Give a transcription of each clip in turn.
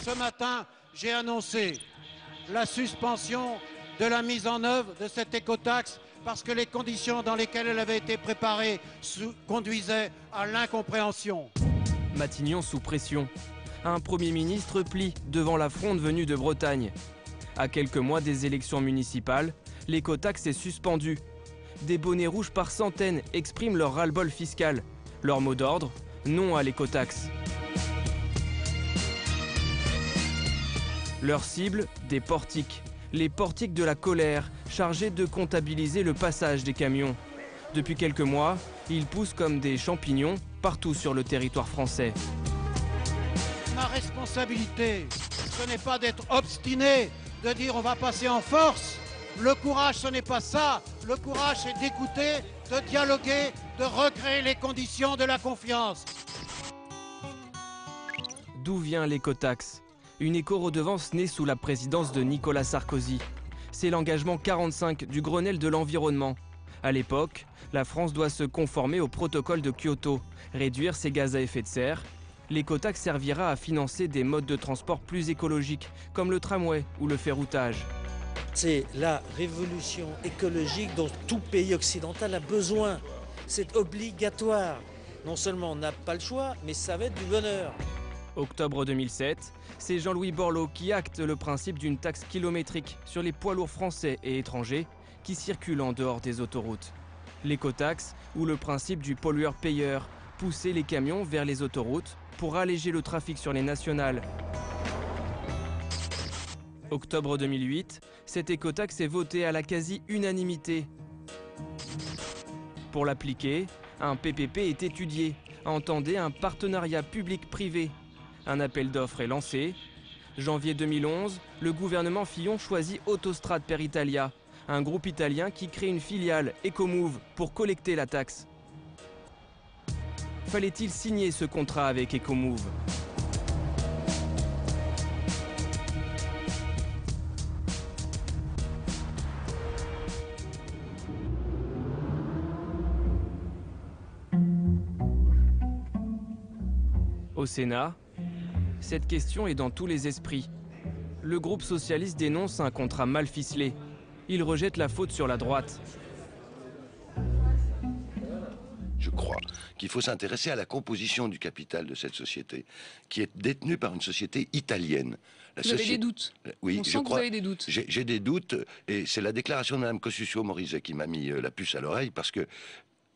Ce matin, j'ai annoncé la suspension de la mise en œuvre de cette écotaxe parce que les conditions dans lesquelles elle avait été préparée conduisaient à l'incompréhension. Matignon sous pression. Un Premier ministre plie devant la fronde venue de Bretagne. À quelques mois des élections municipales, l'écotaxe est suspendue. Des bonnets rouges par centaines expriment leur ras-le-bol fiscal. Leur mot d'ordre, non à l'écotaxe. Leur cible, des portiques. Les portiques de la colère, chargés de comptabiliser le passage des camions. Depuis quelques mois, ils poussent comme des champignons partout sur le territoire français. Ma responsabilité, ce n'est pas d'être obstiné, de dire on va passer en force. Le courage, ce n'est pas ça. Le courage, c'est d'écouter, de dialoguer, de recréer les conditions de la confiance. D'où vient l'écotaxe? Une éco-redevance née sous la présidence de Nicolas Sarkozy. C'est l'engagement 45 du Grenelle de l'environnement. À l'époque, la France doit se conformer au protocole de Kyoto, réduire ses gaz à effet de serre. L'écotaxe servira à financer des modes de transport plus écologiques, comme le tramway ou le ferroutage. C'est la révolution écologique dont tout pays occidental a besoin. C'est obligatoire. Non seulement on n'a pas le choix, mais ça va être du bonheur. Octobre 2007, c'est Jean-Louis Borloo qui acte le principe d'une taxe kilométrique sur les poids lourds français et étrangers qui circulent en dehors des autoroutes. L'écotaxe, ou le principe du pollueur-payeur, pousser les camions vers les autoroutes pour alléger le trafic sur les nationales. Octobre 2008, cette écotaxe est votée à la quasi-unanimité. Pour l'appliquer, un PPP est étudié. Entendez un partenariat public-privé. Un appel d'offres est lancé. Janvier 2011, le gouvernement Fillon choisit Autostrade per Italia, un groupe italien qui crée une filiale Ecomove pour collecter la taxe. Fallait-il signer ce contrat avec Ecomove? Au Sénat, cette question est dans tous les esprits. Le groupe socialiste dénonce un contrat mal ficelé. Il rejette la faute sur la droite. Je crois qu'il faut s'intéresser à la composition du capital de cette société, qui est détenue par une société italienne. Vous avez des doutes? Oui, On sent je que crois. Vous avez des doutes. J'ai des doutes, et c'est la déclaration de Mme Kosciusko-Morizet qui m'a mis la puce à l'oreille, parce que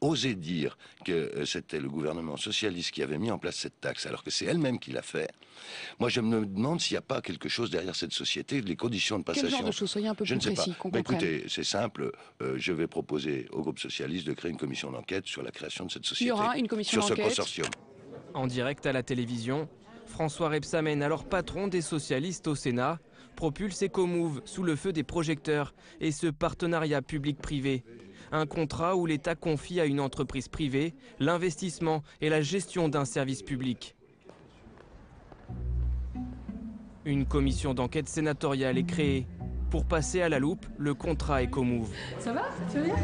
oser dire que c'était le gouvernement socialiste qui avait mis en place cette taxe, alors que c'est elle-même qui l'a fait. Moi, je me demande s'il n'y a pas quelque chose derrière cette société, les conditions de passation. Quel genre de choses? Soyez un peu plus précis, qu'on comprenne. Écoutez, c'est simple. Je vais proposer au groupe socialiste de créer une commission d'enquête sur la création de cette société. Il y aura une commission d'enquête sur ce d'enquête. consortium. En direct à la télévision, François Rebsamen, alors patron des socialistes au Sénat, propulse Ecomove sous le feu des projecteurs et ce partenariat public-privé. Un contrat où l'État confie à une entreprise privée l'investissement et la gestion d'un service public. Une commission d'enquête sénatoriale est créée pour passer à la loupe le contrat Ecomove. Ça va? Ça va bien?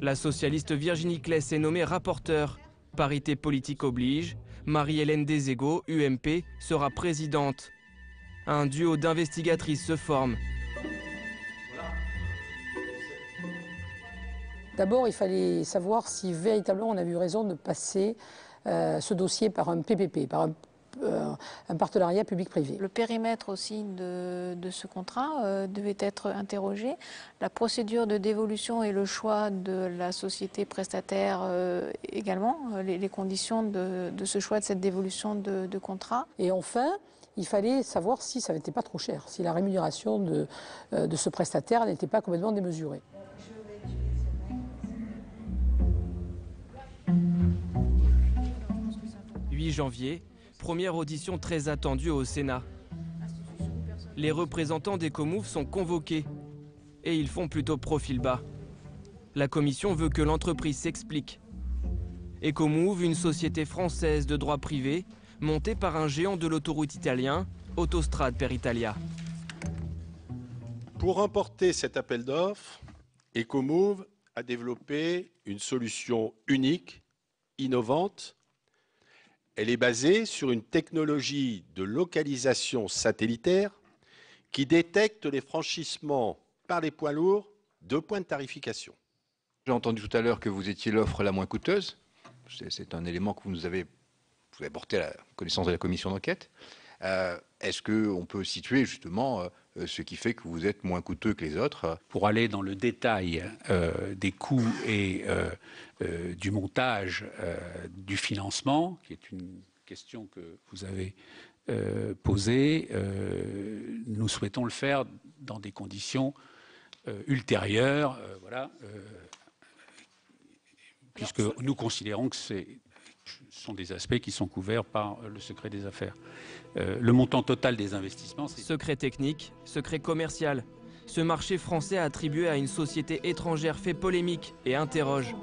La socialiste Virginie Claes est nommée rapporteure. Parité politique oblige. Marie-Hélène Desego, UMP, sera présidente. Un duo d'investigatrices se forme. D'abord, il fallait savoir si véritablement on avait eu raison de passer ce dossier par un PPP, par un partenariat public-privé. Le périmètre aussi de ce contrat devait être interrogé. La procédure de dévolution et le choix de la société prestataire également, les conditions de ce choix de cette dévolution de contrat. Et enfin, il fallait savoir si ça n'était pas trop cher, si la rémunération de ce prestataire n'était pas complètement démesurée. 8 janvier, première audition très attendue au Sénat. Les représentants d'Ecomove sont convoqués et ils font plutôt profil bas. La commission veut que l'entreprise s'explique. Ecomove, une société française de droit privé, montée par un géant de l'autoroute italien, Autostrade per Italia. Pour remporter cet appel d'offres, Ecomove a développé une solution unique, innovante. Elle est basée sur une technologie de localisation satellitaire qui détecte les franchissements par les poids lourds de points de tarification. J'ai entendu tout à l'heure que vous étiez l'offre la moins coûteuse. C'est un élément que vous avez porté à la connaissance de la commission d'enquête. Est-ce qu'on peut situer justement ce qui fait que vous êtes moins coûteux que les autres? Pour aller dans le détail des coûts et du montage du financement, qui est une question que vous avez posée, nous souhaitons le faire dans des conditions ultérieures, puisque nous considérons que ce sont des aspects qui sont couverts par le secret des affaires. Le montant total des investissements... Secret technique, secret commercial. Ce marché français attribué à une société étrangère fait polémique et interroge.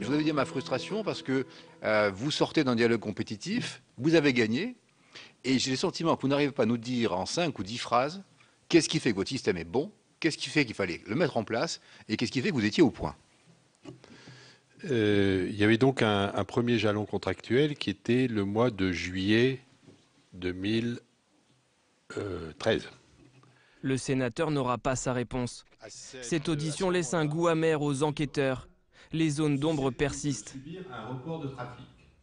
Je vous avais dit ma frustration parce que vous sortez d'un dialogue compétitif, vous avez gagné, et j'ai le sentiment que vous n'arrivez pas à nous dire en 5 ou 10 phrases qu'est-ce qui fait que votre système est bon, qu'est-ce qui fait qu'il fallait le mettre en place, et qu'est-ce qui fait que vous étiez au point. Il y avait donc un premier jalon contractuel qui était le mois de juillet 2013. Le sénateur n'aura pas sa réponse. Cette audition laisse un goût amer aux enquêteurs. Les zones d'ombre persistent.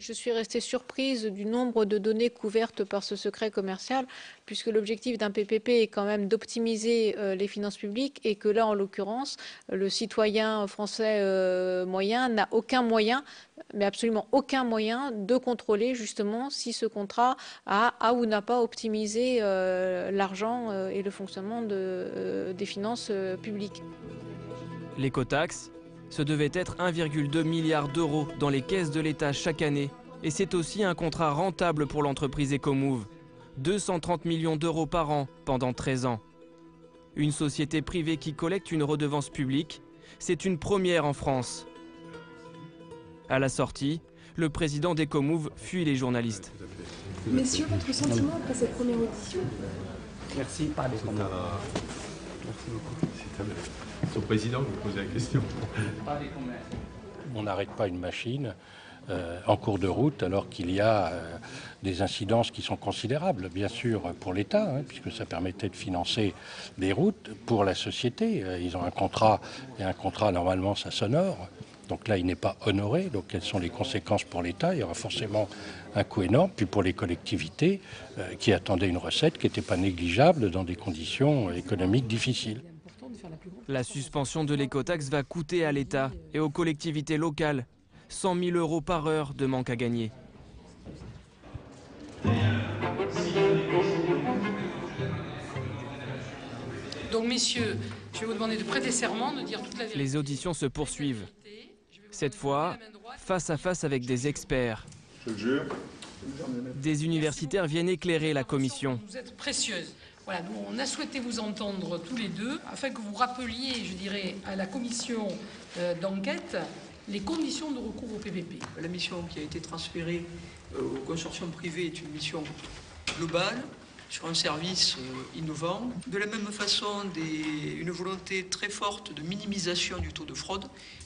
Je suis restée surprise du nombre de données couvertes par ce secret commercial, puisque l'objectif d'un PPP est quand même d'optimiser les finances publiques et que là, en l'occurrence, le citoyen français moyen n'a aucun moyen, mais absolument aucun moyen de contrôler justement si ce contrat a ou n'a pas optimisé l'argent et le fonctionnement des finances publiques. L'écotaxe, ce devait être 1,2 milliard d'euros dans les caisses de l'État chaque année. Et c'est aussi un contrat rentable pour l'entreprise Ecomove. 230 millions d'euros par an pendant 13 ans. Une société privée qui collecte une redevance publique, c'est une première en France. À la sortie, le président d'Ecomove fuit les journalistes. Messieurs, votre sentiment après cette première audition? Merci. Merci beaucoup. C'est au président que vous posez la question. On n'arrête pas une machine en cours de route alors qu'il y a des incidences qui sont considérables, bien sûr, pour l'État, puisque ça permettait de financer des routes pour la société. Ils ont un contrat, et un contrat, normalement, ça s'honore. Donc là, il n'est pas honoré. Donc quelles sont les conséquences pour l'État? Il y aura forcément un coût énorme. Puis pour les collectivités qui attendaient une recette qui n'était pas négligeable dans des conditions économiques difficiles. La suspension de l'écotaxe va coûter à l'État et aux collectivités locales 100 000 € par heure de manque à gagner. Donc messieurs, je vais vous demander de prêter serment, de dire toute la vérité. Les auditions se poursuivent. Cette fois, face à face avec des experts. Je le jure. Des universitaires viennent éclairer la commission. Vous êtes précieuses. Voilà, nous, on a souhaité vous entendre tous les deux, afin que vous rappeliez, je dirais, à la commission d'enquête les conditions de recours au PPP. La mission qui a été transférée au consortium privé est une mission globale, sur un service innovant. De la même façon, une volonté très forte de minimisation du taux de fraude,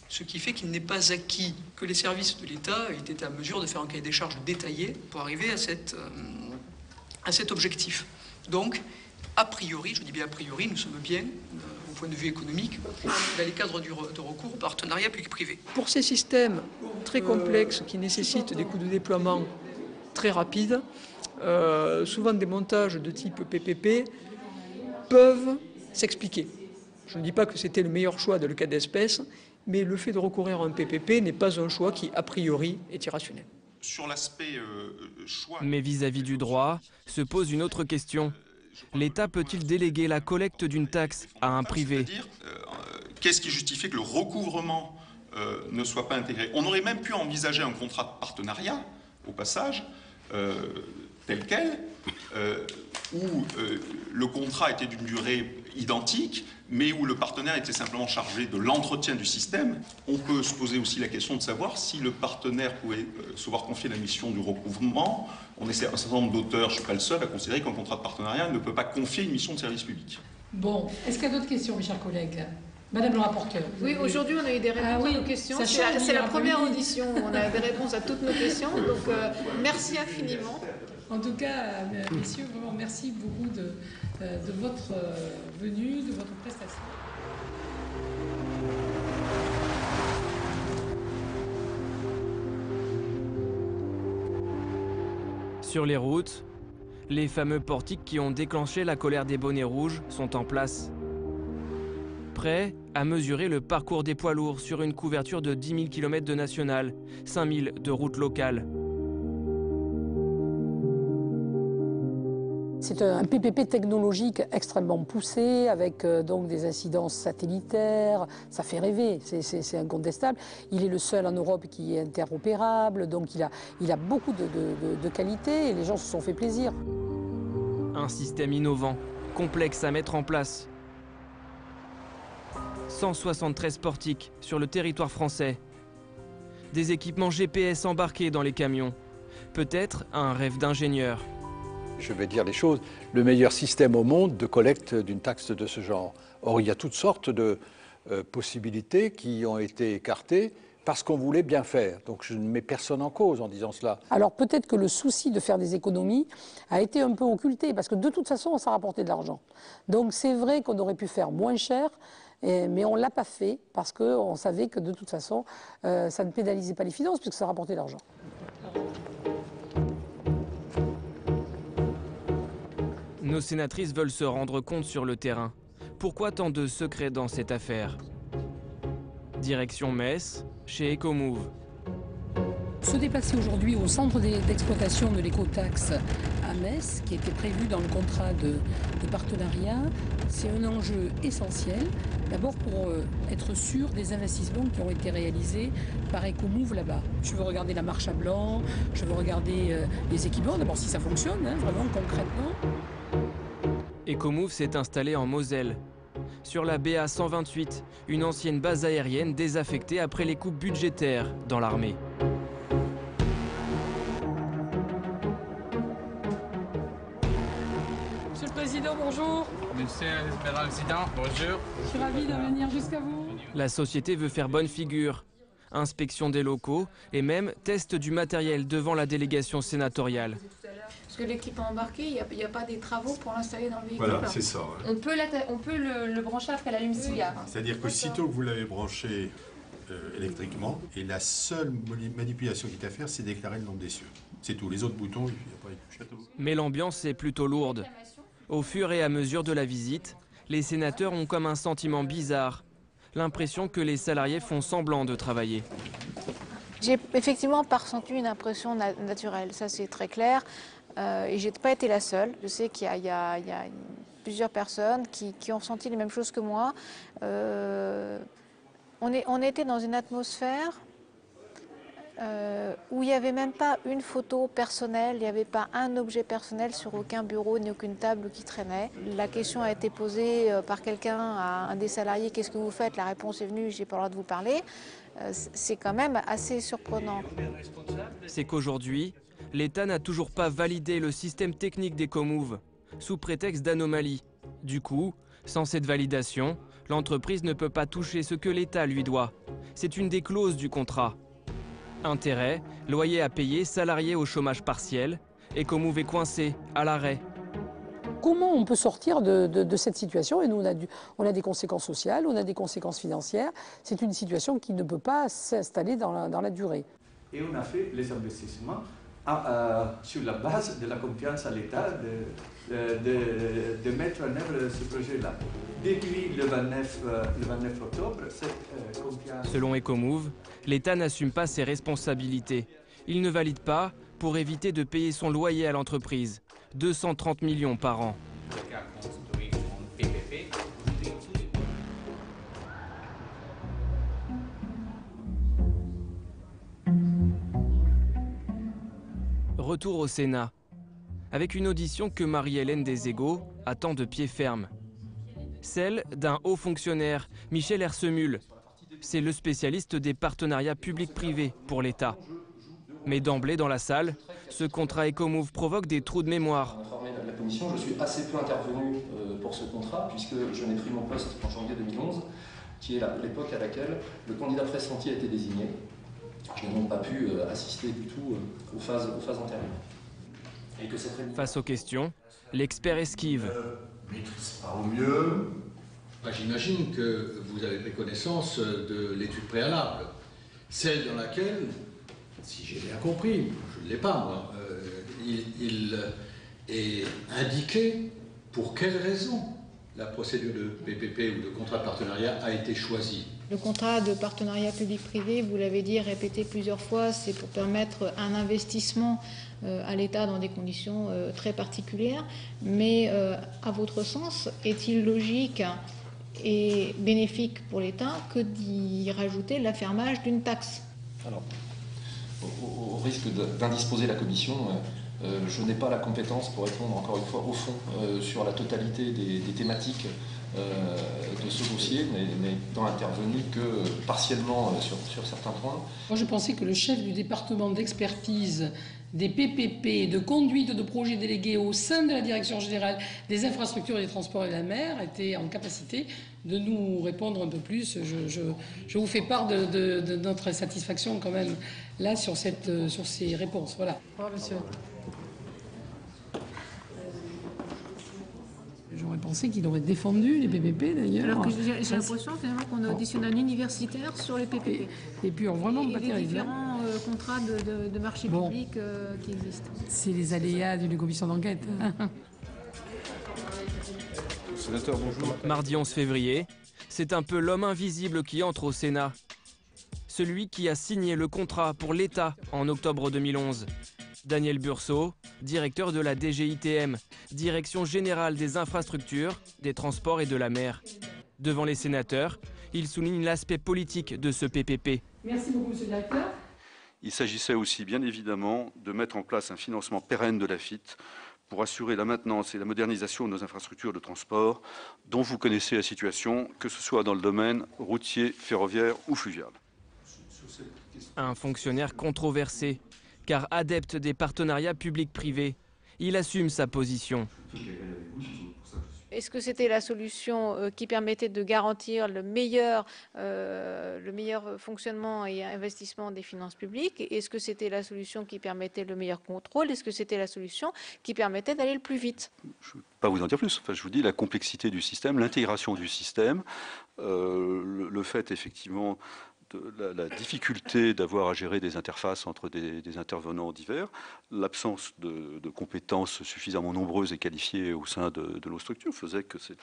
ce qui fait qu'il n'est pas acquis que les services de l'État aient été à mesure de faire un cahier des charges détaillé pour arriver à cet objectif. Donc, a priori, je dis bien a priori, nous sommes bien, au point de vue économique, dans les cadres de recours au partenariat public-privé. Pour ces systèmes très complexes qui nécessitent des coûts de déploiement très rapides, souvent des montages de type PPP peuvent s'expliquer. Je ne dis pas que c'était le meilleur choix dans le cas d'espèce, mais le fait de recourir à un PPP n'est pas un choix qui, a priori, est irrationnel. Sur l'aspect choix... Mais vis-à-vis du droit, se pose une autre question. L'État peut-il déléguer la collecte d'une taxe à un privé? Qu'est-ce qui justifie que le recouvrement ne soit pas intégré? On aurait même pu envisager un contrat de partenariat, au passage, tel quel, où le contrat était d'une durée identique, mais où le partenaire était simplement chargé de l'entretien du système. On peut se poser aussi la question de savoir si le partenaire pouvait se voir confier la mission du recouvrement. On est un certain nombre d'auteurs, je ne suis pas le seul, à considérer qu'un contrat de partenariat ne peut pas confier une mission de service public. Bon, est-ce qu'il y a d'autres questions, mes chers collègues? Madame le rapporteur. Oui, aujourd'hui on a eu des réponses à nos questions. C'est la première audition où on a des réponses à toutes nos questions. Donc merci infiniment. En tout cas, messieurs, vraiment merci beaucoup de votre venue, de votre prestation. Sur les routes, les fameux portiques qui ont déclenché la colère des bonnets rouges sont en place. Prêts à mesurer le parcours des poids lourds sur une couverture de 10 000 km de nationale, 5 000 de routes locales. C'est un PPP technologique extrêmement poussé, avec donc des incidences satellitaires. Ça fait rêver, c'est incontestable. Il est le seul en Europe qui est interopérable, donc il a beaucoup de qualités et les gens se sont fait plaisir. Un système innovant, complexe à mettre en place. 173 portiques sur le territoire français. Des équipements GPS embarqués dans les camions. Peut-être un rêve d'ingénieur. Je vais dire les choses, le meilleur système au monde de collecte d'une taxe de ce genre. Or, il y a toutes sortes de possibilités qui ont été écartées parce qu'on voulait bien faire. Donc je ne mets personne en cause en disant cela. Alors peut-être que le souci de faire des économies a été un peu occulté, parce que de toute façon, ça rapportait de l'argent. Donc c'est vrai qu'on aurait pu faire moins cher, mais on ne l'a pas fait parce qu'on savait que de toute façon, ça ne pénalisait pas les finances puisque ça rapportait de l'argent. Nos sénatrices veulent se rendre compte sur le terrain. Pourquoi tant de secrets dans cette affaire? Direction Metz, chez Ecomove. Se déplacer aujourd'hui au centre d'exploitation de l'écotaxe à Metz, qui était prévu dans le contrat de partenariat, c'est un enjeu essentiel. D'abord pour être sûr des investissements qui ont été réalisés par Ecomove là-bas. Je veux regarder la marche à blanc, je veux regarder les équipements, d'abord si ça fonctionne, vraiment concrètement. Ecomove s'est installé en Moselle, sur la BA 128, une ancienne base aérienne désaffectée après les coupes budgétaires dans l'armée. Monsieur le Président, bonjour. Monsieur le Président, bonjour. Je suis ravi de venir jusqu'à vous. La société veut faire bonne figure. Inspection des locaux et même test du matériel devant la délégation sénatoriale. Parce que l'équipement embarqué, il n'y a pas des travaux pour l'installer dans le véhicule. Voilà, c'est ça. Ouais. On peut le brancher après l'allume-cigare. C'est-à-dire que sitôt que vous l'avez branché électriquement, et la seule manipulation qu'il y a à faire, c'est déclarer le nom des cieux. C'est tout. Les autres boutons, il n'y a pas de château. Mais l'ambiance est plutôt lourde. Au fur et à mesure de la visite, les sénateurs ont comme un sentiment bizarre. L'impression que les salariés font semblant de travailler. J'ai effectivement pas ressenti une impression naturelle, ça c'est très clair. Et je n'ai pas été la seule. Je sais qu'il y a plusieurs personnes qui ont ressenti les mêmes choses que moi. On était dans une atmosphère où il n'y avait même pas une photo personnelle, il n'y avait pas un objet personnel sur aucun bureau ni aucune table qui traînait. La question a été posée par quelqu'un à un des salariés, qu'est-ce que vous faites? La réponse est venue, j'ai pas le droit de vous parler. C'est quand même assez surprenant. C'est qu'aujourd'hui, l'État n'a toujours pas validé le système technique d'Ecomove, sous prétexte d'anomalie. Du coup, sans cette validation, l'entreprise ne peut pas toucher ce que l'État lui doit. C'est une des clauses du contrat. Intérêt, loyer à payer, salariés au chômage partiel, Ecomove est coincé, à l'arrêt. Comment on peut sortir de cette situation? Et nous, on a des conséquences sociales, on a des conséquences financières. C'est une situation qui ne peut pas s'installer dans la durée. Et on a fait les investissements sur la base de la confiance à l'État de mettre en œuvre ce projet-là. Depuis le 29 octobre, cette confiance... Selon Ecomove, l'État n'assume pas ses responsabilités. Il ne valide pas pour éviter de payer son loyer à l'entreprise. 230 millions par an. Retour au Sénat, avec une audition que Marie-Hélène Deségaux attend de pied ferme. Celle d'un haut fonctionnaire, Michel Hersemule. C'est le spécialiste des partenariats publics-privés pour l'État. Mais d'emblée dans la salle, ce contrat Ecomove provoque des trous de mémoire. Informé de la commission, je suis assez peu intervenu pour ce contrat puisque je n'ai pris mon poste qu'en janvier 2011. qui est l'époque à laquelle le candidat pressenti a été désigné. Je n'ai donc pas pu assister du tout aux phases antérieures. Et que face aux questions, l'expert esquive. Maîtrise pas au mieux. J'imagine que vous avez pris connaissance de l'étude préalable, celle dans laquelle, si j'ai bien compris, je ne l'ai pas moi, il est indiqué pour quelles raisons la procédure de PPP ou de contrat de partenariat a été choisie. Le contrat de partenariat public-privé, vous l'avez dit, répété plusieurs fois, c'est pour permettre un investissement à l'État dans des conditions très particulières. Mais à votre sens, est-il logique et bénéfique pour l'État que d'y rajouter l'affermage d'une taxe? Alors, au risque d'indisposer la Commission, je n'ai pas la compétence pour répondre encore une fois au fond sur la totalité des thématiques de ce dossier, n'étant intervenu que partiellement sur certains points. Moi, je pensais que le chef du département d'expertise des PPP, de conduite de projets délégués au sein de la Direction générale des infrastructures et des transports et de la mer était en capacité de nous répondre un peu plus. Je vous fais part de notre satisfaction quand même là sur ces réponses. Voilà. Au revoir, monsieur. J'aurais pensé qu'il aurait défendu les PPP d'ailleurs. Alors que j'ai l'impression finalement qu'on auditionne un universitaire sur les PPP. Et puis vraiment pas terrible. Les différents contrats de marché public qui existent. C'est les aléas d'une commission d'enquête. Sénateur, bonjour. Mardi 11 février, c'est un peu l'homme invisible qui entre au Sénat. Celui qui a signé le contrat pour l'État en octobre 2011. Daniel Burso, directeur de la DGITM, Direction générale des infrastructures, des transports et de la mer. Devant les sénateurs, il souligne l'aspect politique de ce PPP. Merci beaucoup, monsieur le directeur. Il s'agissait aussi, bien évidemment, de mettre en place un financement pérenne de l'AFITF pour assurer la maintenance et la modernisation de nos infrastructures de transport, dont vous connaissez la situation, que ce soit dans le domaine routier, ferroviaire ou fluvial. Un fonctionnaire controversé, car adepte des partenariats publics-privés, il assume sa position. Est-ce que c'était la solution qui permettait de garantir le meilleur fonctionnement et investissement des finances publiques? Est-ce que c'était la solution qui permettait le meilleur contrôle? Est-ce que c'était la solution qui permettait d'aller le plus vite? Je ne peux pas vous en dire plus. Enfin, je vous dis la complexité du système, l'intégration du système, le fait effectivement la difficulté d'avoir à gérer des interfaces entre des intervenants divers, l'absence de compétences suffisamment nombreuses et qualifiées au sein de nos structures faisait que c'est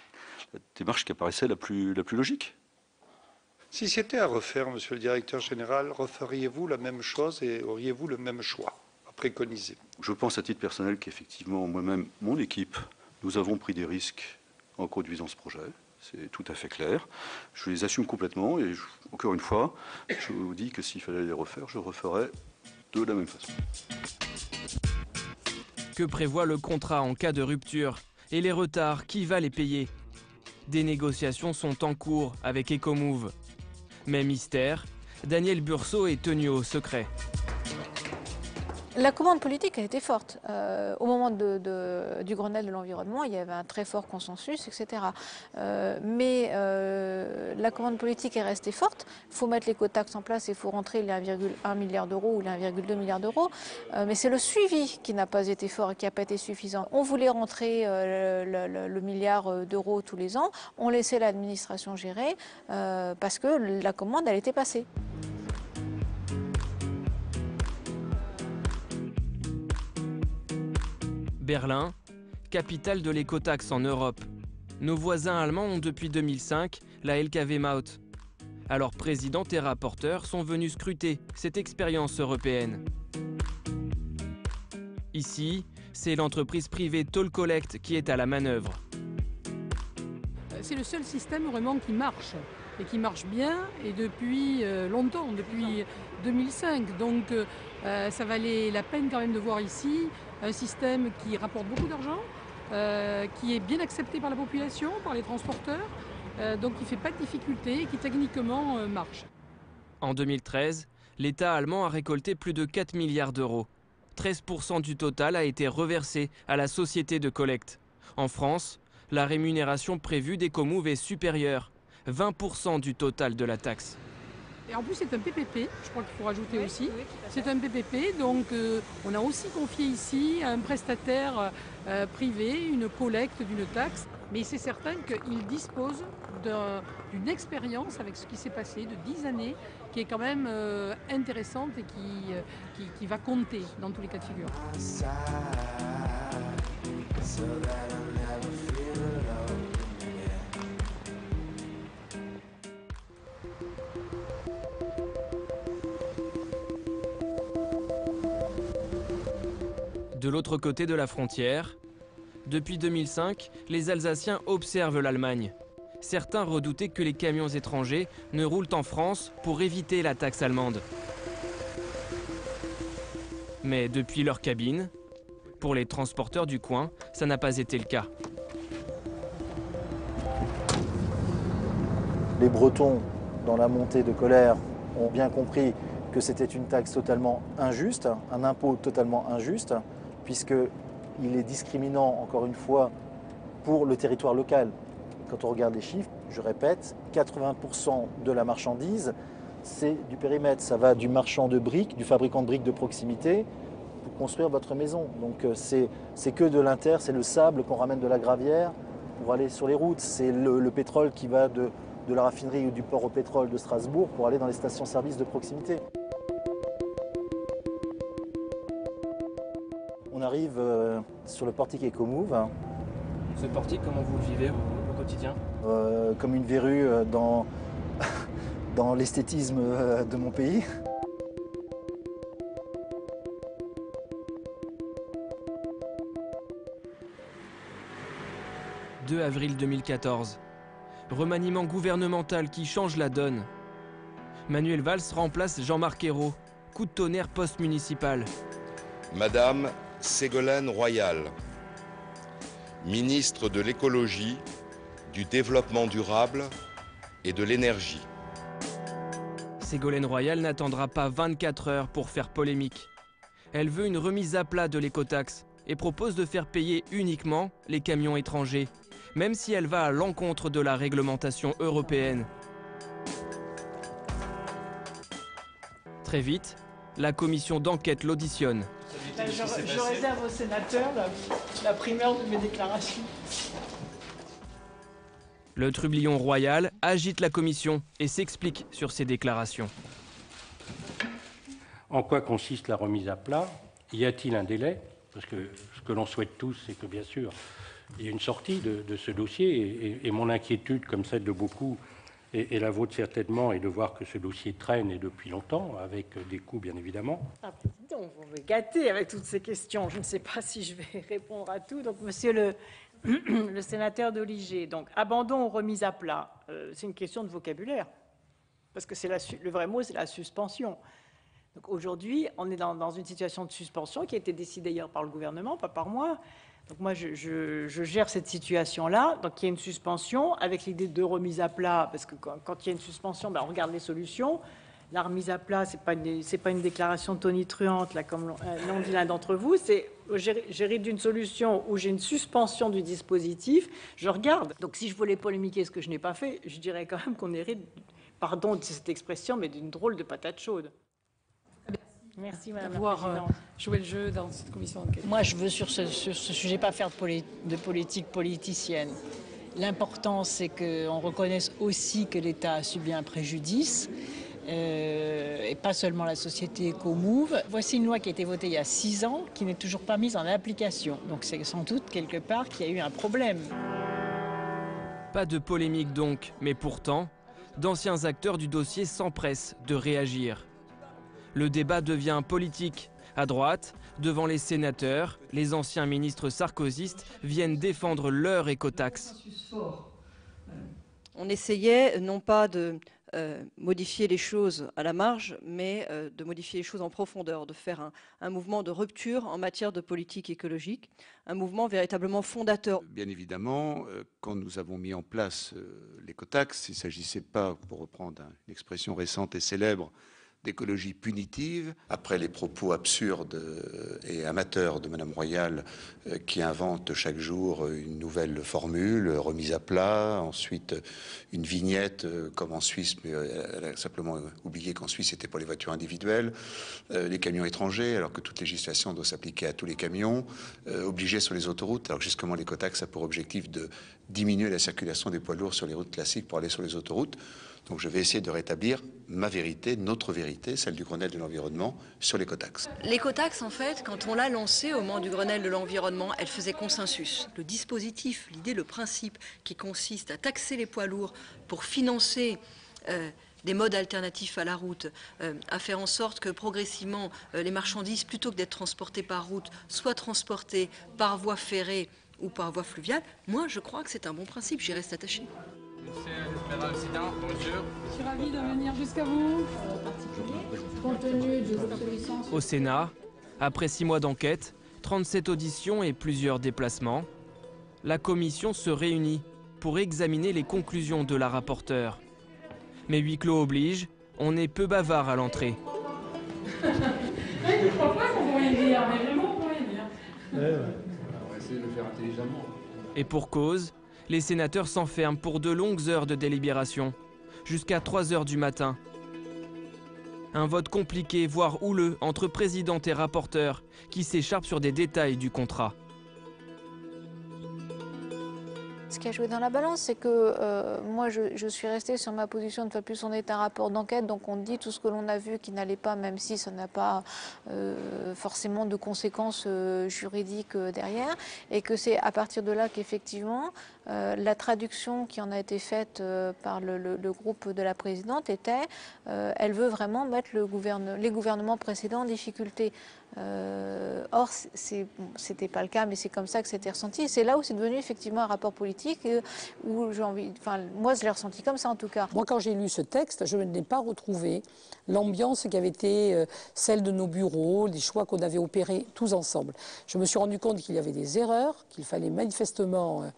la démarche qui apparaissait la plus logique. Si c'était à refaire, monsieur le directeur général, referiez-vous la même chose et auriez-vous le même choix à préconiser? Je pense à titre personnel qu'effectivement, moi-même, mon équipe, nous avons pris des risques en conduisant ce projet. C'est tout à fait clair. Je les assume complètement et encore une fois, je vous dis que s'il fallait les refaire, je referais de la même façon. Que prévoit le contrat en cas de rupture? Et les retards, qui va les payer? Des négociations sont en cours avec Ecomove. Mais mystère, Daniel Burso est tenu au secret. La commande politique a été forte. Au moment du Grenelle de l'environnement, il y avait un très fort consensus, etc. Mais la commande politique est restée forte. Il faut mettre l'écotaxe en place et il faut rentrer les 1,1 milliard d'euros ou les 1,2 milliard d'euros. Mais c'est le suivi qui n'a pas été fort et qui n'a pas été suffisant. On voulait rentrer le milliard d'euros tous les ans. On laissait l'administration gérer parce que la commande, elle était passée. Berlin, capitale de l'écotaxe en Europe. Nos voisins allemands ont depuis 2005 la LKW Maut. Alors présidente et rapporteur sont venus scruter cette expérience européenne. Ici, c'est l'entreprise privée Toll Collect qui est à la manœuvre. C'est le seul système vraiment qui marche et qui marche bien et depuis longtemps, depuis 2005. Donc ça valait la peine quand même de voir ici un système qui rapporte beaucoup d'argent, qui est bien accepté par la population, par les transporteurs, donc qui ne fait pas de difficultés et qui techniquement marche. En 2013, l'État allemand a récolté plus de 4 milliards d'euros. 13% du total a été reversé à la société de collecte. En France, la rémunération prévue d'Ecomove est supérieure, 20% du total de la taxe. Et en plus, c'est un PPP, je crois qu'il faut rajouter aussi. C'est un PPP, donc on a aussi confié ici à un prestataire privé une collecte d'une taxe. Mais c'est certain qu'il dispose d'une expérience avec ce qui s'est passé de 10 années qui est quand même intéressante et qui va compter dans tous les cas de figure. De l'autre côté de la frontière, depuis 2005, les Alsaciens observent l'Allemagne. Certains redoutaient que les camions étrangers ne roulent en France pour éviter la taxe allemande. Mais depuis leur cabine, pour les transporteurs du coin, ça n'a pas été le cas. Les Bretons, dans la montée de colère, ont bien compris que c'était une taxe totalement injuste, un impôt totalement injuste, puisqu'il est discriminant, encore une fois, pour le territoire local. Quand on regarde les chiffres, je répète, 80% de la marchandise, c'est du périmètre. Ça va du marchand de briques, du fabricant de briques de proximité, pour construire votre maison. Donc c'est que de l'inter, c'est le sable qu'on ramène de la gravière pour aller sur les routes. C'est le pétrole qui va de la raffinerie ou du port au pétrole de Strasbourg pour aller dans les stations-service de proximité. On arrive sur le portique EcoMove. Ce portique, comment vous le vivez au quotidien? Comme une verrue dans l'esthétisme de mon pays. « 2 avril 2014. Remaniement gouvernemental qui change la donne. Manuel Valls remplace Jean-Marc Ayrault. Coup de tonnerre post-municipal. Madame Ségolène Royal, ministre de l'écologie, du développement durable et de l'énergie. Ségolène Royal n'attendra pas 24 heures pour faire polémique. Elle veut une remise à plat de l'écotaxe et propose de faire payer uniquement les camions étrangers, même si elle va à l'encontre de la réglementation européenne. Très vite, la commission d'enquête l'auditionne. Je réserve aux sénateurs la primeur de mes déclarations. Le trublion royal agite la commission et s'explique sur ses déclarations. En quoi consiste la remise à plat? Y a-t-il un délai? Parce que ce que l'on souhaite tous, c'est que bien sûr, il y ait une sortie de ce dossier. Et mon inquiétude, comme celle de beaucoup, et la vôtre certainement, est de voir que ce dossier traîne et depuis longtemps, avec des coûts bien évidemment. Ah, président, vous me gâtez avec toutes ces questions. Je ne sais pas si je vais répondre à tout. Donc, monsieur le sénateur d'Oliger, donc abandon ou remise à plat, c'est une question de vocabulaire. Parce que le vrai mot, c'est la suspension. Donc aujourd'hui, on est dans une situation de suspension qui a été décidée d'ailleurs par le gouvernement, pas par moi. Donc moi, je gère cette situation-là. Donc il y a une suspension avec l'idée de remise à plat, parce que quand il y a une suspension, ben, on regarde les solutions. La remise à plat, c'est pas une déclaration tonitruante, là, comme l'ont dit l'un d'entre vous. C'est j'hérite d'une solution où j'ai une suspension du dispositif, je regarde. Donc si je voulais polémiquer ce que je n'ai pas fait, je dirais quand même qu'on hérite, pardon de cette expression, mais d'une drôle de patate chaude. Merci Madame la Présidente. Jouer le jeu dans cette commission d'enquête. Moi, je veux sur ce sujet pas faire de politique politicienne. L'important, c'est qu'on reconnaisse aussi que l'État a subi un préjudice, et pas seulement la société EcoMove. Voici une loi qui a été votée il y a 6 ans, qui n'est toujours pas mise en application. Donc c'est sans doute quelque part qu'il y a eu un problème. Pas de polémique donc, mais pourtant, d'anciens acteurs du dossier s'empressent de réagir. Le débat devient politique. À droite, devant les sénateurs, les anciens ministres sarkozystes viennent défendre leur écotaxe. On essayait non pas de modifier les choses à la marge, mais de modifier les choses en profondeur, de faire un mouvement de rupture en matière de politique écologique, un mouvement véritablement fondateur. Bien évidemment, quand nous avons mis en place l'écotaxe, il ne s'agissait pas, pour reprendre une expression récente et célèbre, d'écologie punitive. Après les propos absurdes et amateurs de Madame Royal qui invente chaque jour une nouvelle formule, remise à plat, ensuite une vignette comme en Suisse, mais elle a simplement oublié qu'en Suisse c'était pour les voitures individuelles, les camions étrangers, alors que toute législation doit s'appliquer à tous les camions, obligés sur les autoroutes, alors que justement l'écotaxe a pour objectif de diminuer la circulation des poids lourds sur les routes classiques pour aller sur les autoroutes. Donc je vais essayer de rétablir ma vérité, notre vérité, celle du Grenelle de l'environnement sur l'écotaxe. L'écotaxe, en fait, quand on l'a lancée au moment du Grenelle de l'environnement, elle faisait consensus. Le dispositif, l'idée, le principe qui consiste à taxer les poids lourds pour financer des modes alternatifs à la route, à faire en sorte que progressivement les marchandises, plutôt que d'être transportées par route, soient transportées par voie ferrée ou par voie fluviale, moi je crois que c'est un bon principe, j'y reste attachée. Monsieur l'amiral Zidane, bonjour. Je suis ravie de venir jusqu'à vous. Compte tenu des obsolescences. Au Sénat, après 6 mois d'enquête, 37 auditions et plusieurs déplacements, la commission se réunit pour examiner les conclusions de la rapporteure. Mais huis clos oblige, on est peu bavard à l'entrée. Je ne crois pas qu'on peut rien dire, mais vraiment on peut rien dire. On va essayer de le faire intelligemment. Et pour cause, les sénateurs s'enferment pour de longues heures de délibération, jusqu'à 3 heures du matin. Un vote compliqué, voire houleux, entre présidente et rapporteur, qui s'écharpent sur des détails du contrat. Ce qui a joué dans la balance, c'est que moi, je suis restée sur ma position. Une fois de plus, on est un rapport d'enquête, donc on dit tout ce que l'on a vu qui n'allait pas, même si ça n'a pas forcément de conséquences juridiques derrière, et que c'est à partir de là qu'effectivement, la traduction qui en a été faite par le groupe de la présidente était, elle veut vraiment mettre les gouvernements précédents en difficulté. Or, c'était pas le cas, mais c'est comme ça que c'était ressenti. Et c'est là où c'est devenu effectivement un rapport politique, où j'ai envie, enfin, moi je l'ai ressenti comme ça en tout cas. Moi, quand j'ai lu ce texte, je n'ai pas retrouvé l'ambiance qui avait été celle de nos bureaux, les choix qu'on avait opérés tous ensemble. Je me suis rendu compte qu'il y avait des erreurs, qu'il fallait manifestement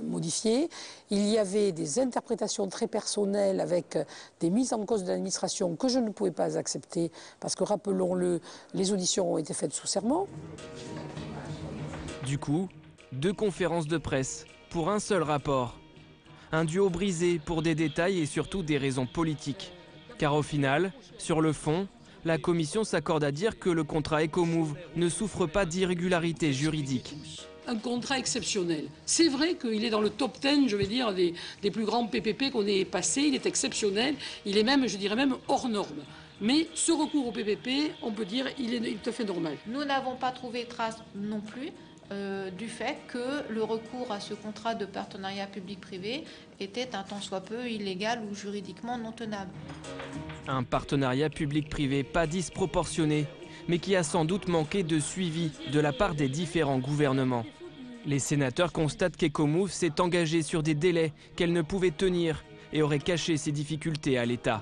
modifier. Il y avait des interprétations très personnelles avec des mises en cause de l'administration que je ne pouvais pas accepter parce que, rappelons-le, les auditions ont été faites sous serment. Du coup, 2 conférences de presse pour un seul rapport. Un duo brisé pour des détails et surtout des raisons politiques. Car au final, sur le fond, la commission s'accorde à dire que le contrat Ecomove ne souffre pas d'irrégularité juridique. Un contrat exceptionnel. C'est vrai qu'il est dans le top 10, je vais dire, des plus grands PPP qu'on ait passé. Il est exceptionnel. Il est même, je dirais même, hors norme. Mais ce recours au PPP, on peut dire, il est tout à fait normal. Nous n'avons pas trouvé trace non plus du fait que le recours à ce contrat de partenariat public-privé était un tant soit peu illégal ou juridiquement non tenable. Un partenariat public-privé pas disproportionné, mais qui a sans doute manqué de suivi de la part des différents gouvernements. Les sénateurs constatent qu'Ecomove s'est engagé sur des délais qu'elle ne pouvait tenir et aurait caché ses difficultés à l'État.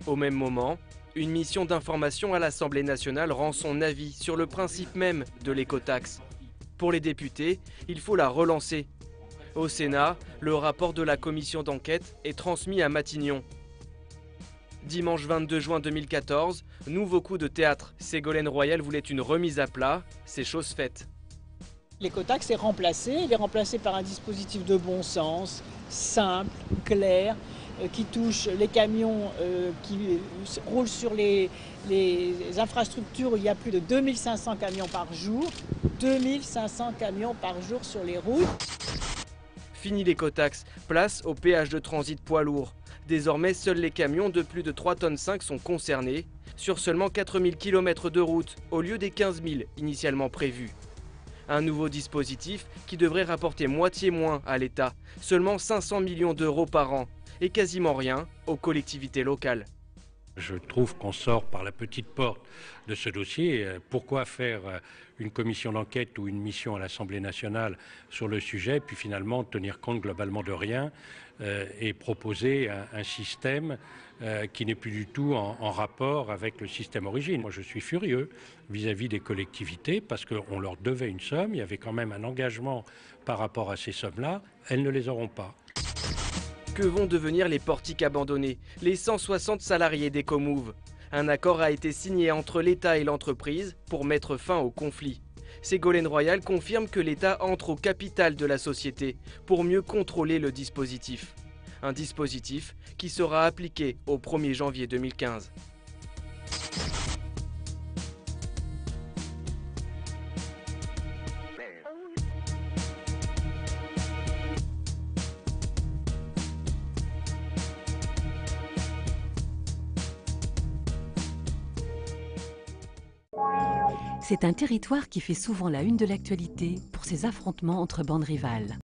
Au même moment, une mission d'information à l'Assemblée nationale rend son avis sur le principe même de l'écotaxe. Pour les députés, il faut la relancer. Au Sénat, le rapport de la commission d'enquête est transmis à Matignon. Dimanche 22 juin 2014, nouveau coup de théâtre. Ségolène Royal voulait une remise à plat, c'est chose faite. L'écotaxe est remplacé, il est remplacé par un dispositif de bon sens, simple, clair, qui touche les camions qui roulent sur les infrastructures où il y a plus de 2500 camions par jour. 2500 camions par jour sur les routes. Fini l'écotaxe, place au péage de transit poids lourd. Désormais, seuls les camions de plus de 3,5 tonnes sont concernés, sur seulement 4000 km de route, au lieu des 15 000 initialement prévus. Un nouveau dispositif qui devrait rapporter moitié moins à l'État, seulement 500 millions d'euros par an, et quasiment rien aux collectivités locales. Je trouve qu'on sort par la petite porte de ce dossier. Pourquoi faire une commission d'enquête ou une mission à l'Assemblée nationale sur le sujet, puis finalement tenir compte globalement de rien et proposer un système qui n'est plus du tout en rapport avec le système origine. Moi, je suis furieux vis-à-vis des collectivités parce qu'on leur devait une somme, il y avait quand même un engagement par rapport à ces sommes-là, elles ne les auront pas. Que vont devenir les portiques abandonnés, les 160 salariés d'Ecomove? Un accord a été signé entre l'État et l'entreprise pour mettre fin au conflit. Ségolène Royal confirme que l'État entre au capital de la société pour mieux contrôler le dispositif. Un dispositif qui sera appliqué au 1er janvier 2015. C'est un territoire qui fait souvent la une de l'actualité pour ses affrontements entre bandes rivales.